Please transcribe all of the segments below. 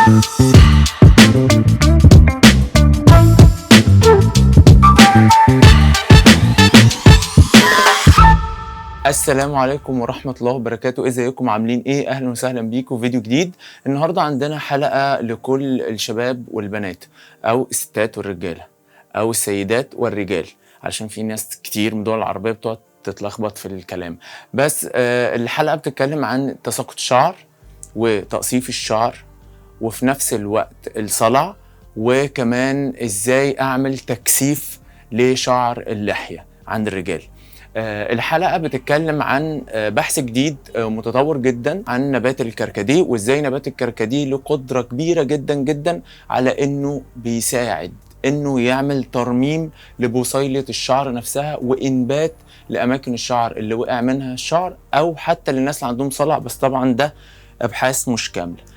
السلام عليكم ورحمة الله وبركاته. ازيكم عاملين ايه؟ اهلا وسهلا بيكم فيديو جديد. النهارده عندنا حلقة لكل الشباب والبنات او الستات والرجالة او السيدات والرجال، علشان في ناس كتير من الدول العربية بتقعد تتلخبط في الكلام. بس الحلقة بتتكلم عن تساقط الشعر وتقصيف الشعر وفي نفس الوقت الصلع، وكمان ازاي اعمل تكثيف لشعر اللحية عند الرجال. الحلقة بتتكلم عن بحث جديد متطور جدا عن نبات الكركديه، وازاي نبات الكركديه له قدرة كبيرة جدا جدا على انه بيساعد انه يعمل ترميم لبصيلة الشعر نفسها وانبات لاماكن الشعر اللي وقع منها الشعر، او حتى للناس اللي عندهم صلع، بس طبعا ده ابحاث مش كاملة.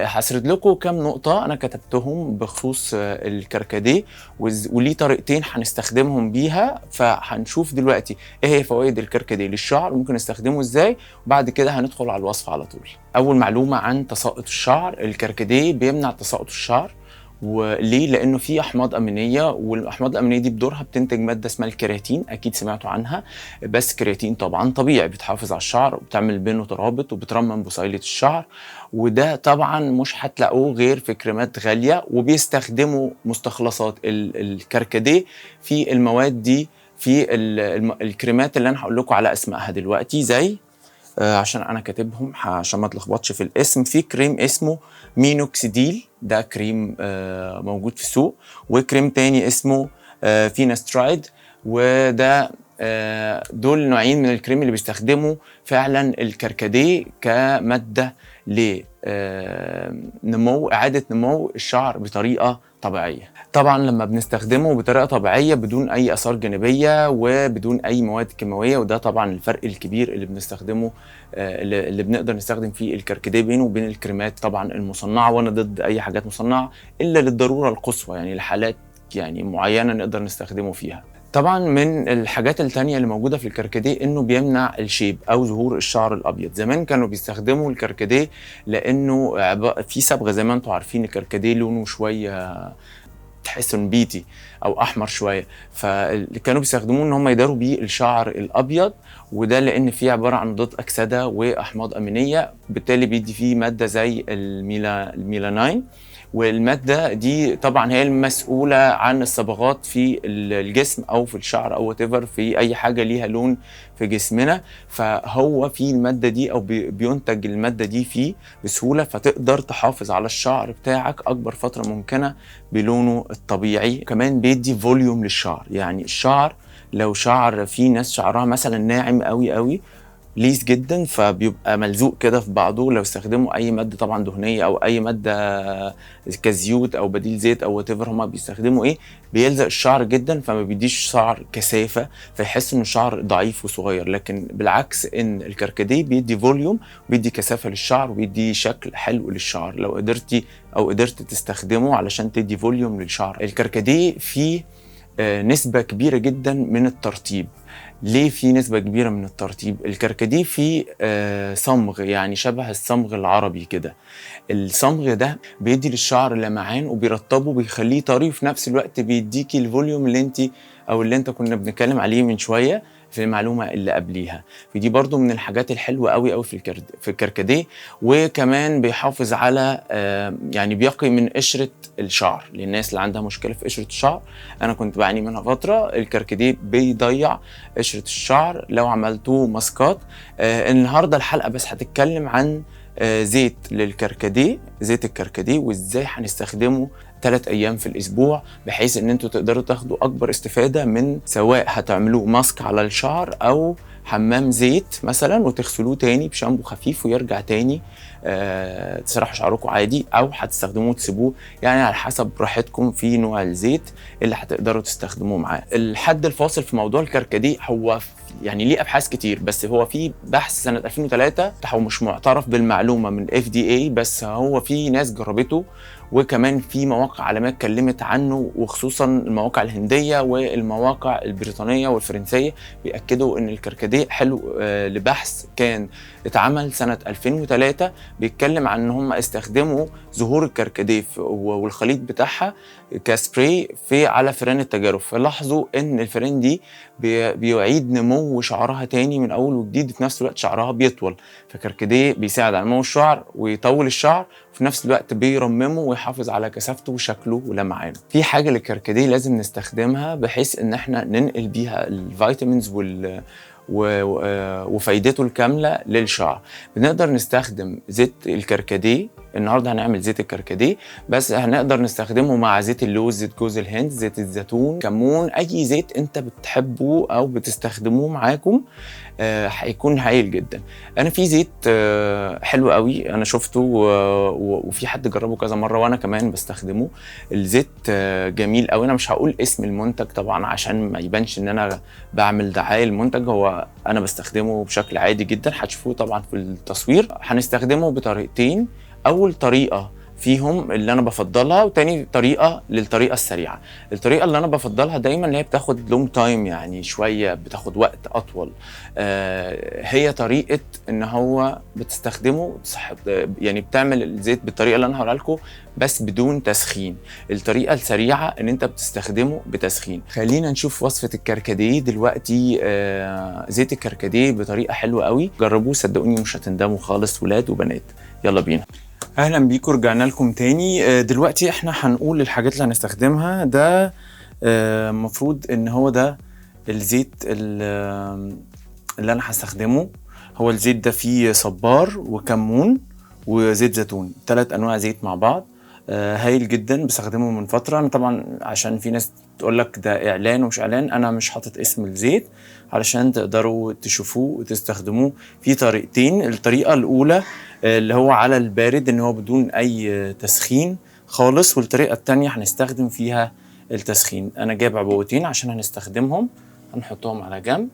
هسرد لكم كام نقطة أنا كتبتهم بخصوص الكركديه، وليه طريقتين هنستخدمهم بيها. فهنشوف دلوقتي إيه هي فوائد الكركديه للشعر وممكن نستخدمه إزاي، وبعد كده هندخل على الوصفة على طول. أول معلومة عن تساقط الشعر: الكركديه بيمنع تساقط الشعر. وليه؟ لانه في احماض امينيه، والاحماض الامينيه دي بدورها بتنتج ماده اسمها الكرياتين، اكيد سمعتوا عنها. بس كرياتين طبعا طبيعي، بتحافظ على الشعر وبتعمل بينه ترابط وبترمم بصيله الشعر، وده طبعا مش هتلاقوه غير في كريمات غاليه، وبيستخدموا مستخلصات الكركديه في المواد دي في الكريمات اللي انا هقول لكم على اسمائها دلوقتي. زي عشان انا كاتبهم عشان ما تلخبطش في الاسم، في كريم اسمه مينوكسيديل، ده كريم موجود في السوق، وكريم تاني اسمه فيناسترايد، وده دول نوعين من الكريم اللي بيستخدموا فعلا الكركديه كمادة لنمو إعادة نمو الشعر بطريقة طبيعية. طبعا لما بنستخدمه بطريقة طبيعية بدون أي آثار جانبية وبدون أي مواد كيماوية، وده طبعا الفرق الكبير اللي بنستخدمه اللي بنقدر نستخدم فيه الكركديه بينه وبين الكريمات طبعا المصنعة. وأنا ضد أي حاجات مصنعة إلا للضرورة القصوى، يعني لحالات يعني معينة نقدر نستخدمه فيها. طبعا من الحاجات التانية اللي موجودة في الكركديه انه بيمنع الشيب او ظهور الشعر الابيض. زمان كانوا بيستخدموا الكركديه لانه في صبغة، زي ما انتم عارفين الكركديه لونه شوية تحسه نبيتي او احمر شويه، فاللي كانوا بيستخدموه ان هم يداروا بيه الشعر الابيض، وده لان فيه عباره عن مضادات اكسده واحماض امينيه، بالتالي بيدي فيه ماده زي الميلانين، والماده دي طبعا هي المسؤوله عن الصبغات في الجسم او في الشعر او whatever في اي حاجه ليها لون في جسمنا. فهو في الماده دي او بينتج الماده دي فيه بسهوله، فتقدر تحافظ على الشعر بتاعك اكبر فتره ممكنه بلونه الطبيعي. كمان بيدي فوليوم للشعر، يعني الشعر لو شعر في ناس شعرها مثلا ناعم قوي قوي ليس جدا، فبيبقى ملزوق كده في بعضه، لو استخدموا اي ماده طبعا دهنيه او اي ماده كزيوت او بديل زيت او وات ايفر هما بيستخدموا ايه، بيلزق الشعر جدا، فما بيديش شعر كثافه، فيحس ان الشعر ضعيف وصغير. لكن بالعكس ان الكركديه بيدي فوليوم، بيدي كثافه للشعر، وبيدي شكل حلو للشعر لو قدرت تستخدمه علشان تدي فوليوم للشعر. الكركديه فيه نسبه كبيره جدا من الترطيب. ليه في نسبة كبيرة من الترطيب؟ الكركديه فيه صمغ، يعني شبه الصمغ العربي كده. الصمغ ده بيدي للشعر لمعان وبيرطبه وبيخليه طري، وفي نفس الوقت بيديكي الفوليوم اللي انت كنا بنتكلم عليه من شوية في المعلومة اللي قبليها. فدي برضو من الحاجات الحلوة قوي قوي في الكركديه. وكمان بيحافظ على يعني بيقي من قشرة الشعر للناس اللي عندها مشكلة في قشرة الشعر. أنا كنت بعاني منها فترة. الكركديه بيضيع قشرة الشعر لو عملتوه ماسكات. النهاردة الحلقة بس هتتكلم عن زيت للكركديه، زيت الكركديه، وازاي هنستخدمه 3 أيام في الأسبوع، بحيث إن أنتوا تقدروا تاخدوا أكبر استفادة من، سواء هتعملوه ماسك على الشعر أو حمام زيت مثلا وتغسلوه تاني بشامبو خفيف ويرجع تاني تسرحوا شعركم عادي، أو هتستخدموه تسيبوه، يعني على حسب راحتكم في نوع الزيت اللي هتقدروا تستخدموه معاه. الحد الفاصل في موضوع الكركديه هو يعني ليه أبحاث كتير، بس هو في بحث سنة 2003 هو مش معترف بالمعلومة من FDA، بس هو في ناس جربته، وكمان في مواقع عالمية اتكلمت عنه، وخصوصا المواقع الهندية والمواقع البريطانية والفرنسية بيأكدوا ان الكركديه الكركديه حلو لبحث كان اتعمل سنة 2003 بيتكلم عن ان هم استخدموا زهور الكركديه والخليط بتاعها كسبراي على فئران التجارب، فلاحظوا ان الفئران دي بيعيد نمو شعرها تاني من اول وجديد، في نفس الوقت شعرها بيطول. فالكركديه بيساعد على نمو الشعر ويطول الشعر، وفي نفس الوقت بيرممه ويحافظ على كثافته وشكله ولمعانه. في حاجه للكركديه لازم نستخدمها بحيث ان احنا ننقل بيها الفيتامينز وفايدته الكامله للشعر. بنقدر نستخدم زيت الكركديه، النهارده هنعمل زيت الكركديه، بس هنقدر نستخدمه مع زيت اللوز، زيت جوز الهند، زيت الزيتون، كمون، اي زيت انت بتحبه او بتستخدموه معاكم هيكون هايل جدا. انا في زيت حلو قوي انا شفته وفي حد جربه كذا مره وانا كمان بستخدمه. الزيت جميل قوي، انا مش هقول اسم المنتج طبعا عشان ما يبانش ان انا بعمل دعايه للمنتج، هو انا بستخدمه بشكل عادي جدا، هتشوفوه طبعا في التصوير. هنستخدمه بطريقتين، اول طريقه فيهم اللي انا بفضلها، وتاني طريقه للطريقه السريعه. الطريقه اللي انا بفضلها دايما اللي هي بتاخد لونج تايم، يعني شويه بتاخد وقت اطول، هي طريقه ان هو بتستخدمه يعني بتعمل الزيت بالطريقه اللي انا هقولها لكم بس بدون تسخين. الطريقه السريعه ان انت بتستخدمه بتسخين. خلينا نشوف وصفه الكركديه دلوقتي. زيت الكركديه بطريقه حلوه قوي، جربوه صدقوني مش هتندموا خالص، ولاد وبنات. يلا بينا. اهلا بيكم، رجعنا لكم تاني. دلوقتي احنا هنقول الحاجات اللي هنستخدمها. ده مفروض ان هو ده الزيت اللي انا هستخدمه. هو الزيت ده فيه صبار وكمون وزيت زيتون، 3 انواع زيت مع بعض. هايل جدا، بستخدمه من فتره. انا طبعا عشان في ناس تقول لك ده اعلان ومش اعلان، انا مش حاطط اسم الزيت علشان تقدروا تشوفوه وتستخدموه. في طريقتين، الطريقه الاولى اللي هو على البارد ان هو بدون اي تسخين خالص، والطريقه الثانيه هنستخدم فيها التسخين. انا جايب عبوتين عشان هنستخدمهم، هنحطهم على جنب.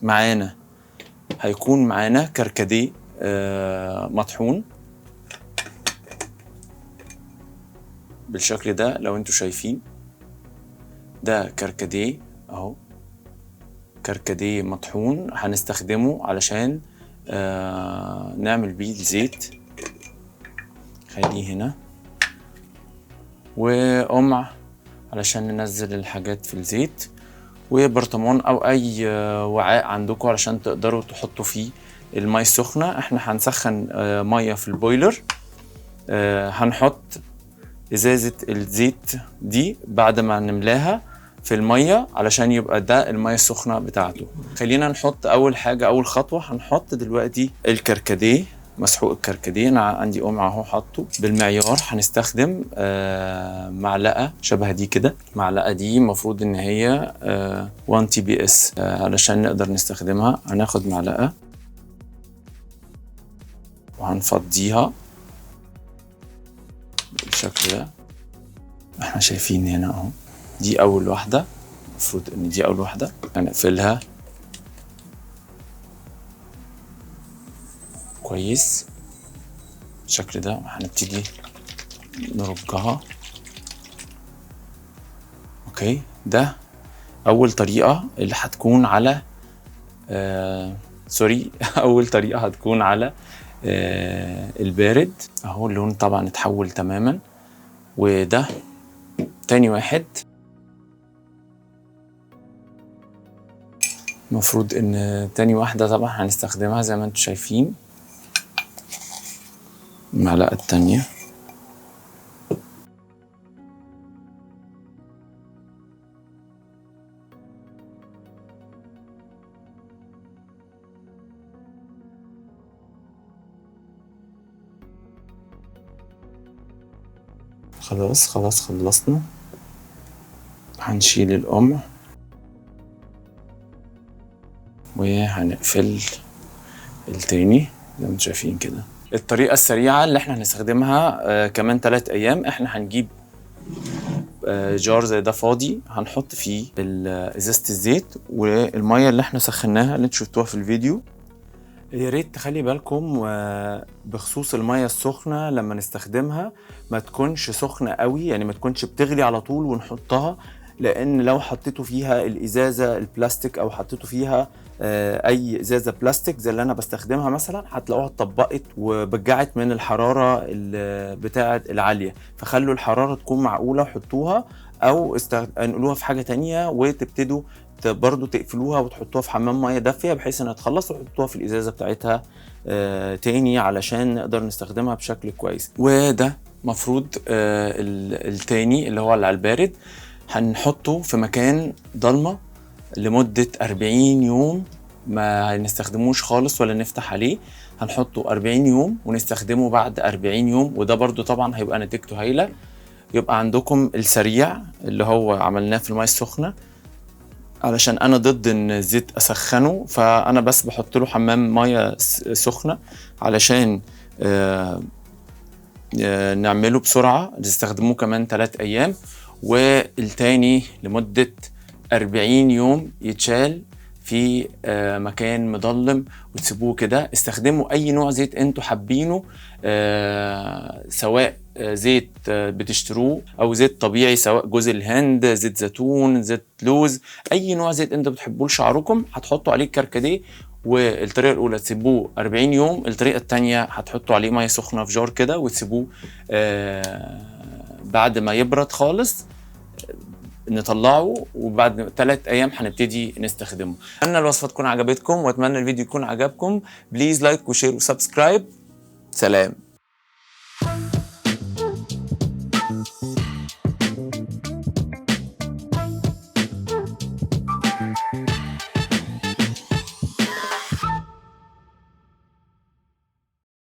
ومعانا هيكون معانا كركديه مطحون بالشكل ده. لو انتوا شايفين ده كركديه اهو، كركديه مطحون هنستخدمه علشان نعمل بيه الزيت. خليه هنا. وقمع علشان ننزل الحاجات في الزيت، وبرطمان او اي وعاء عندكم علشان تقدروا تحطوا فيه المية السخنة. احنا هنسخن مية في البويلر. هنحط ازازة الزيت دي بعد ما نملاها في المية علشان يبقى ده المية السخنة بتاعته. خلينا نحط اول حاجة، اول خطوة هنحط دلوقتي الكركديه، مسحوق الكركديه. انا عندي قمع اهو حاطه بالمعيار. هنستخدم معلقة شبه دي كده. المعلقة دي المفروض ان هي 1 تي بي اس علشان نقدر نستخدمها. هناخد معلقة وهنفضيها بالشكل ده. احنا شايفين هنا اهو، دي اول واحدة، المفروض ان دي اول واحدة. هنقفلها كويس بالشكل ده، وهنبتدي نرجها. اوكي، ده اول طريقة اللي هتكون على سوري اول طريقة هتكون على البارد اهو. اللون طبعا اتحول تماما. وده تاني واحد، المفروض ان تاني واحدة طبعا هنستخدمها زي ما انتم شايفين، المعلقة التانية. خلاص خلصنا. هنشيل القمع وهنقفل التاني زي ما انتم شايفين كده. الطريقة السريعة اللي احنا هنستخدمها كمان 3 أيام، احنا هنجيب جار زي ده فاضي، هنحط فيه ازازة الزيت والمية اللي احنا سخناها اللي انتوا شفتوها في الفيديو. يا ريت تخلي بالكم بخصوص المية السخنة لما نستخدمها ما تكونش سخنة قوي، يعني ما تكونش بتغلي على طول ونحطها. لان لو حطيتوا فيها الازازه البلاستيك او حطيتوا فيها اي ازازه بلاستيك زي اللي انا بستخدمها مثلا، هتلاقوها اتطبقت وبجعت من الحراره بتاعه العاليه. فخلوا الحراره تكون معقوله وحطوها، او انقلوها في حاجه تانية وتبتدوا برضو تقفلوها وتحطوها في حمام ميه دافيه بحيث انها تخلص، وتحطوها في الازازه بتاعتها تاني علشان نقدر نستخدمها بشكل كويس. وده مفروض التاني اللي هو اللي على البارد هنحطه في مكان ضلمه لمده 40 يوم، ما نستخدموش خالص ولا نفتح عليه. هنحطه 40 يوم ونستخدمه بعد 40 يوم، وده برضو طبعا هيبقى نتيجته هايله. يبقى عندكم السريع اللي هو عملناه في الميه السخنه، علشان انا ضد ان الزيت اسخنه، فانا بس بحط له حمام ميه سخنه علشان نعمله بسرعه، نستخدموه كمان 3 ايام. والتاني لمده 40 يوم يتشال في مكان مظلم وتسيبوه كده. استخدموا اي نوع زيت انتوا حابينه، سواء زيت بتشتروه او زيت طبيعي، سواء جوز الهند، زيت زيتون، زيت لوز، اي نوع زيت انتوا بتحبوه لشعركم هتحطوا عليه كركديه. والطريقه الاولى تسيبوه 40 يوم، الطريقه الثانيه هتحطوا عليه ميه سخنه في جار كده وتسيبوه بعد ما يبرد خالص نطلعه، وبعد 3 ايام هنبتدي نستخدمه. اتمنى الوصفه تكون عجبتكم، واتمنى الفيديو يكون عجبكم. بليز لايك وشير وسبسكرايب. سلام.